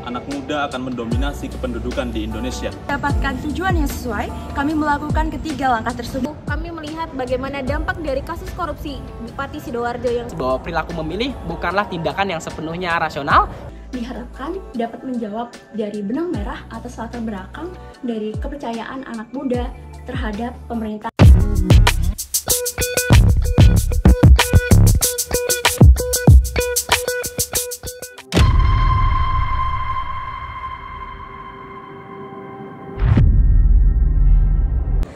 anak muda akan mendominasi kependudukan di Indonesia. Dapatkan tujuan yang sesuai, kami melakukan ketiga langkah tersebut. Kami melihat bagaimana dampak dari kasus korupsi Bupati Sidoarjo yang bahwa perilaku memilih bukanlah tindakan yang sepenuhnya rasional. Diharapkan dapat menjawab dari benang merah atas latar belakang dari kepercayaan anak muda terhadap pemerintah.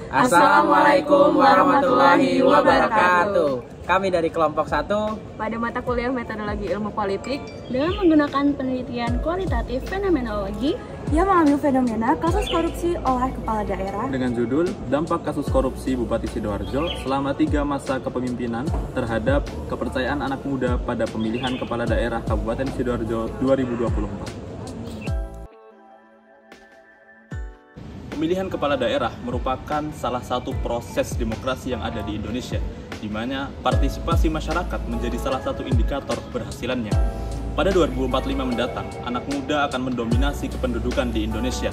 Assalamualaikum warahmatullahi wabarakatuh. Kami dari kelompok 1 pada mata kuliah metodologi ilmu politik Dengan menggunakan penelitian kualitatif fenomenologi yang mengambil fenomena kasus korupsi oleh kepala daerah Dengan judul Dampak Kasus Korupsi Bupati Sidoarjo selama 3 masa kepemimpinan terhadap kepercayaan anak muda pada pemilihan kepala daerah Kabupaten Sidoarjo 2024. Pemilihan kepala daerah merupakan salah satu proses demokrasi yang ada di Indonesia, di mana partisipasi masyarakat menjadi salah satu indikator keberhasilannya. Pada 2045 mendatang, anak muda akan mendominasi kependudukan di Indonesia.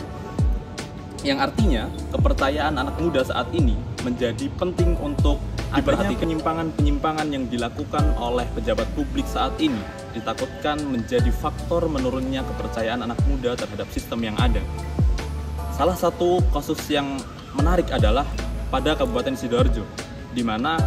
Yang artinya, kepercayaan anak muda saat ini menjadi penting untuk diperhatikan. Penyimpangan yang dilakukan oleh pejabat publik saat ini ditakutkan menjadi faktor menurunnya kepercayaan anak muda terhadap sistem yang ada. Salah satu kasus yang menarik adalah pada Kabupaten Sidoarjo, di mana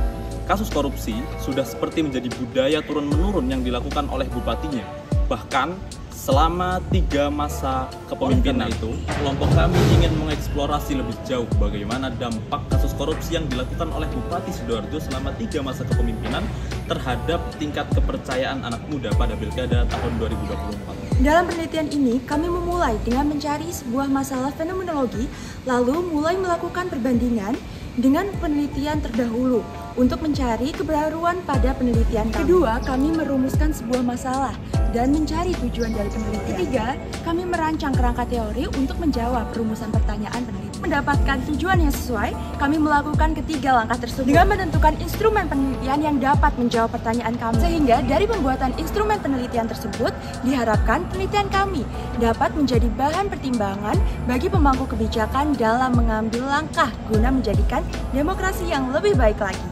kasus korupsi sudah seperti menjadi budaya turun-menurun yang dilakukan oleh bupatinya. Bahkan selama 3 masa kepemimpinan itu, kelompok kami ingin mengeksplorasi lebih jauh bagaimana dampak kasus korupsi yang dilakukan oleh Bupati Sidoarjo selama 3 masa kepemimpinan terhadap tingkat kepercayaan anak muda pada Pilkada tahun 2024. Dalam penelitian ini, kami memulai dengan mencari sebuah masalah fenomenologi, lalu mulai melakukan perbandingan dengan penelitian terdahulu untuk mencari kebaruan pada penelitian kami. Kedua, kami merumuskan sebuah masalah dan mencari tujuan dari penelitian. Ketiga, kami merancang kerangka teori untuk menjawab rumusan pertanyaan penelitian. Mendapatkan tujuan yang sesuai, kami melakukan ketiga langkah tersebut dengan menentukan instrumen penelitian yang dapat menjawab pertanyaan kami. Sehingga dari pembuatan instrumen penelitian tersebut, diharapkan penelitian kami dapat menjadi bahan pertimbangan bagi pemangku kebijakan dalam mengambil langkah guna menjadikan demokrasi yang lebih baik lagi.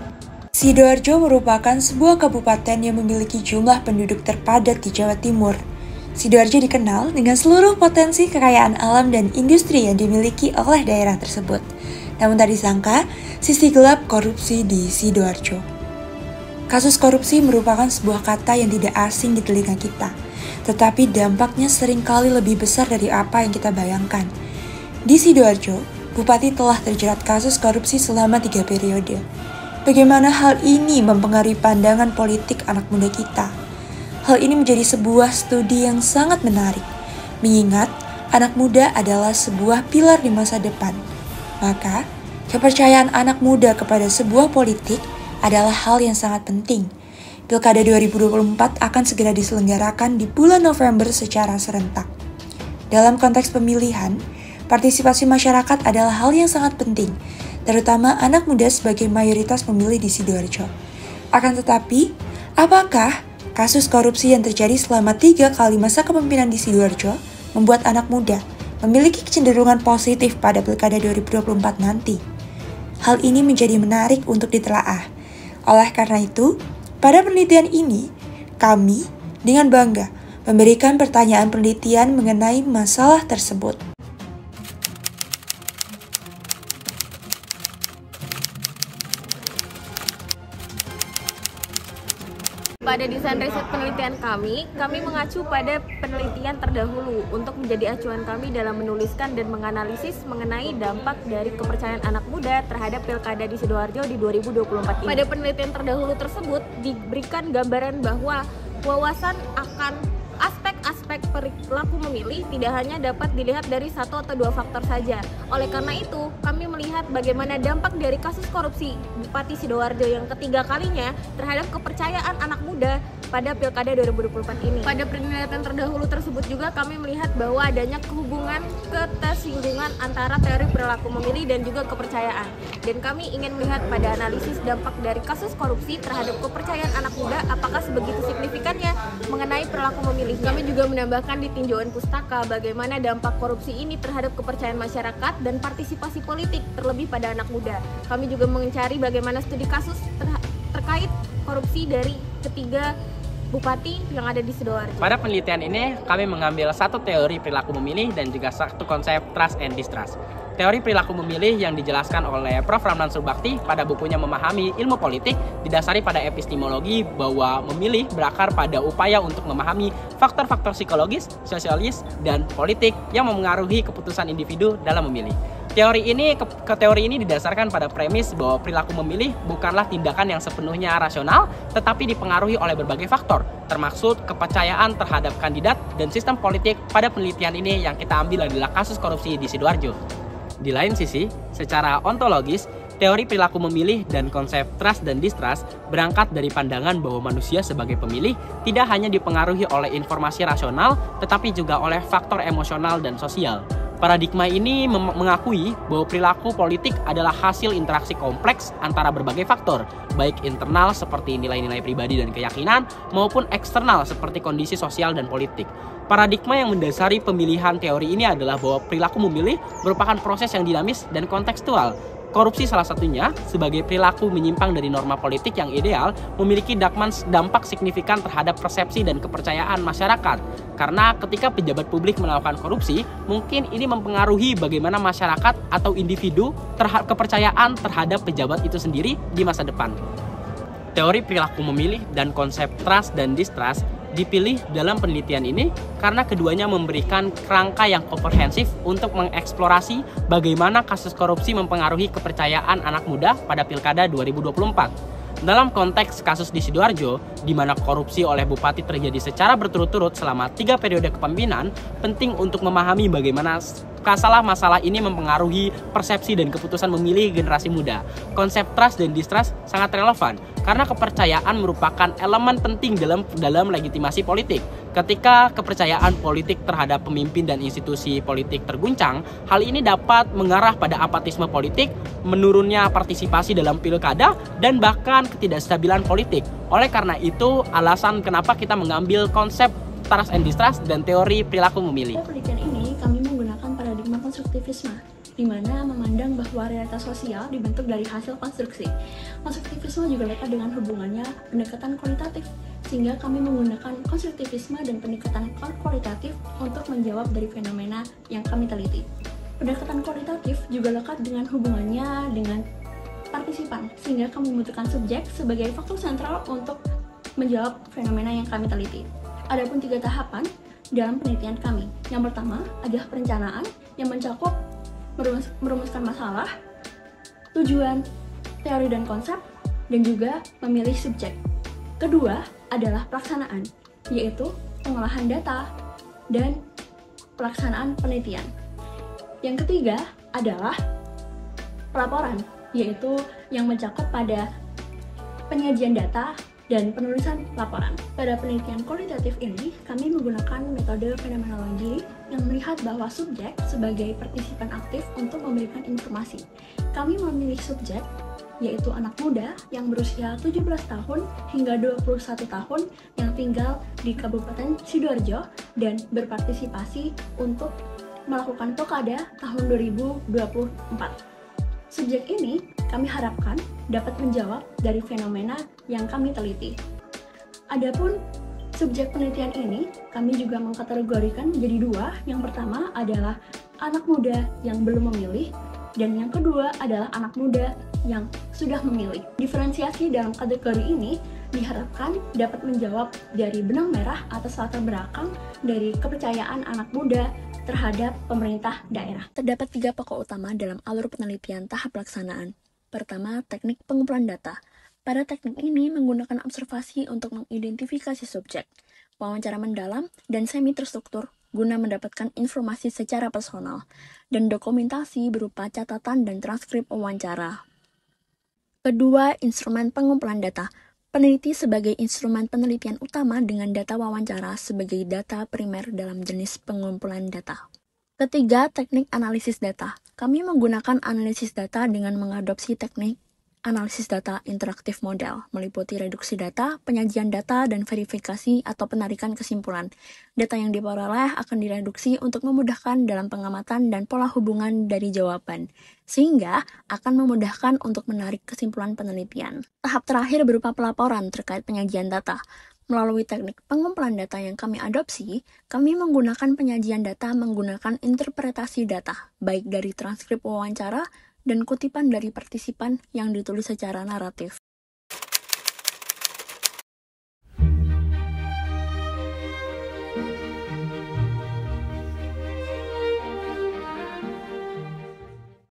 Sidoarjo merupakan sebuah kabupaten yang memiliki jumlah penduduk terpadat di Jawa Timur. Sidoarjo dikenal dengan seluruh potensi kekayaan alam dan industri yang dimiliki oleh daerah tersebut. Namun tak disangka, sisi gelap korupsi di Sidoarjo. Kasus korupsi merupakan sebuah kata yang tidak asing di telinga kita, tetapi dampaknya seringkali lebih besar dari apa yang kita bayangkan. Di Sidoarjo, Bupati telah terjerat kasus korupsi selama 3 periode. Bagaimana hal ini mempengaruhi pandangan politik anak muda kita? Hal ini menjadi sebuah studi yang sangat menarik, mengingat anak muda adalah sebuah pilar di masa depan. Maka, kepercayaan anak muda kepada sebuah politik adalah hal yang sangat penting. Pilkada 2024 akan segera diselenggarakan di bulan November secara serentak. Dalam konteks pemilihan, partisipasi masyarakat adalah hal yang sangat penting, terutama anak muda sebagai mayoritas pemilih di Sidoarjo. Akan tetapi, apakah kasus korupsi yang terjadi selama 3 kali masa kepemimpinan di Sidoarjo membuat anak muda memiliki kecenderungan positif pada Pilkada 2024 nanti? Hal ini menjadi menarik untuk ditelaah. Oleh karena itu, pada penelitian ini, kami dengan bangga memberikan pertanyaan penelitian mengenai masalah tersebut. Pada desain riset penelitian kami mengacu pada penelitian terdahulu untuk menjadi acuan kami dalam menuliskan dan menganalisis mengenai dampak dari kepercayaan anak muda terhadap Pilkada di Sidoarjo di 2024 ini. Pada penelitian terdahulu tersebut diberikan gambaran bahwa wawasan akan aspek-aspek perilaku memilih tidak hanya dapat dilihat dari 1 atau 2 faktor saja. Oleh karena itu, kami melihat bagaimana dampak dari kasus korupsi Bupati Sidoarjo yang ketiga kalinya terhadap kepercayaan anak muda pada Pilkada 2024 ini. Pada penelitian terdahulu tersebut juga kami melihat bahwa adanya hubungan ketersinggungan antara teori perilaku memilih dan juga kepercayaan. Dan kami ingin melihat pada analisis dampak dari kasus korupsi terhadap kepercayaan anak muda apakah sebegitu signifikannya mengenai perilaku memilih. Kami juga menambahkan di tinjauan pustaka bagaimana dampak korupsi ini terhadap kepercayaan masyarakat dan partisipasi politik, terlebih pada anak muda. Kami juga mencari bagaimana studi kasus terkait korupsi dari ketiga bupati yang ada di Sidoarjo. Pada penelitian ini, kami mengambil satu teori perilaku memilih dan juga satu konsep trust and distrust. Teori perilaku memilih yang dijelaskan oleh Prof. Ramlan Surbakti pada bukunya Memahami Ilmu Politik didasari pada epistemologi bahwa memilih berakar pada upaya untuk memahami faktor-faktor psikologis, sosialis, dan politik yang memengaruhi keputusan individu dalam memilih. Teori ini didasarkan pada premis bahwa perilaku memilih bukanlah tindakan yang sepenuhnya rasional, tetapi dipengaruhi oleh berbagai faktor, termasuk kepercayaan terhadap kandidat dan sistem politik. Pada penelitian ini yang kita ambil adalah kasus korupsi di Sidoarjo. Di lain sisi, secara ontologis, teori perilaku memilih dan konsep trust dan distrust berangkat dari pandangan bahwa manusia sebagai pemilih tidak hanya dipengaruhi oleh informasi rasional, tetapi juga oleh faktor emosional dan sosial. Paradigma ini mengakui bahwa perilaku politik adalah hasil interaksi kompleks antara berbagai faktor, baik internal seperti nilai-nilai pribadi dan keyakinan, maupun eksternal seperti kondisi sosial dan politik. Paradigma yang mendasari pemilihan teori ini adalah bahwa perilaku memilih merupakan proses yang dinamis dan kontekstual. Korupsi salah satunya, sebagai perilaku menyimpang dari norma politik yang ideal, memiliki dampak signifikan terhadap persepsi dan kepercayaan masyarakat. Karena ketika pejabat publik melakukan korupsi, mungkin ini mempengaruhi bagaimana masyarakat atau individu kepercayaan terhadap pejabat itu sendiri di masa depan. Teori perilaku memilih dan konsep trust dan distrust dipilih dalam penelitian ini karena keduanya memberikan kerangka yang komprehensif untuk mengeksplorasi bagaimana kasus korupsi mempengaruhi kepercayaan anak muda pada Pilkada 2024. Dalam konteks kasus di Sidoarjo, di mana korupsi oleh bupati terjadi secara berturut-turut selama 3 periode kepemimpinan, penting untuk memahami bagaimana masalah ini mempengaruhi persepsi dan keputusan memilih generasi muda. Konsep trust dan distrust sangat relevan karena kepercayaan merupakan elemen penting dalam legitimasi politik. Ketika kepercayaan politik terhadap pemimpin dan institusi politik terguncang, hal ini dapat mengarah pada apatisme politik, menurunnya partisipasi dalam pilkada, dan bahkan ketidakstabilan politik. Oleh karena itu, alasan kenapa kita mengambil konsep trust and distrust dan teori perilaku memilih. Penelitian ini kami menggunakan paradigma konstruktivisme, di mana memandang bahwa realitas sosial dibentuk dari hasil konstruksi. Konstruktivisme juga lekat dengan hubungannya pendekatan kualitatif, sehingga kami menggunakan konstruktivisme dan pendekatan kualitatif untuk menjawab dari fenomena yang kami teliti. Pendekatan kualitatif juga lekat dengan hubungannya dengan partisipan, sehingga kami membutuhkan subjek sebagai faktor sentral untuk menjawab fenomena yang kami teliti. Adapun 3 tahapan dalam penelitian kami. Yang pertama adalah perencanaan yang mencakup merumuskan masalah, tujuan, teori dan konsep, dan juga memilih subjek. Kedua adalah pelaksanaan, yaitu pengolahan data dan pelaksanaan penelitian. Yang ketiga adalah pelaporan, yaitu yang mencakup pada penyajian data dan penulisan laporan. Pada penelitian kualitatif ini, kami menggunakan metode fenomenologi yang melihat bahwa subjek sebagai partisipan aktif untuk memberikan informasi. Kami memilih subjek, yaitu anak muda yang berusia 17 tahun hingga 21 tahun yang tinggal di Kabupaten Sidoarjo dan berpartisipasi untuk melakukan pilkada tahun 2024. Subjek ini kami harapkan dapat menjawab dari fenomena yang kami teliti. Adapun subjek penelitian ini kami juga mengkategorikan menjadi 2. Yang pertama adalah anak muda yang belum memilih, dan yang kedua adalah anak muda yang sudah memilih. Diferensiasi dalam kategori ini diharapkan dapat menjawab dari benang merah atas latar belakang dari kepercayaan anak muda terhadap pemerintah daerah. Terdapat 3 pokok utama dalam alur penelitian tahap pelaksanaan. Pertama, teknik pengumpulan data. Pada teknik ini menggunakan observasi untuk mengidentifikasi subjek, wawancara mendalam, dan semi terstruktur guna mendapatkan informasi secara personal, dan dokumentasi berupa catatan dan transkrip wawancara. Kedua, instrumen pengumpulan data. Peneliti sebagai instrumen penelitian utama dengan data wawancara sebagai data primer dalam jenis pengumpulan data. Ketiga, teknik analisis data. Kami menggunakan analisis data dengan mengadopsi teknik analisis data interaktif model, meliputi reduksi data, penyajian data, dan verifikasi atau penarikan kesimpulan. Data yang diperoleh akan direduksi untuk memudahkan dalam pengamatan dan pola hubungan dari jawaban, sehingga akan memudahkan untuk menarik kesimpulan penelitian. Tahap terakhir berupa pelaporan terkait penyajian data. Melalui teknik pengumpulan data yang kami adopsi, kami menggunakan penyajian data menggunakan interpretasi data, baik dari transkrip wawancara dan kutipan dari partisipan yang ditulis secara naratif.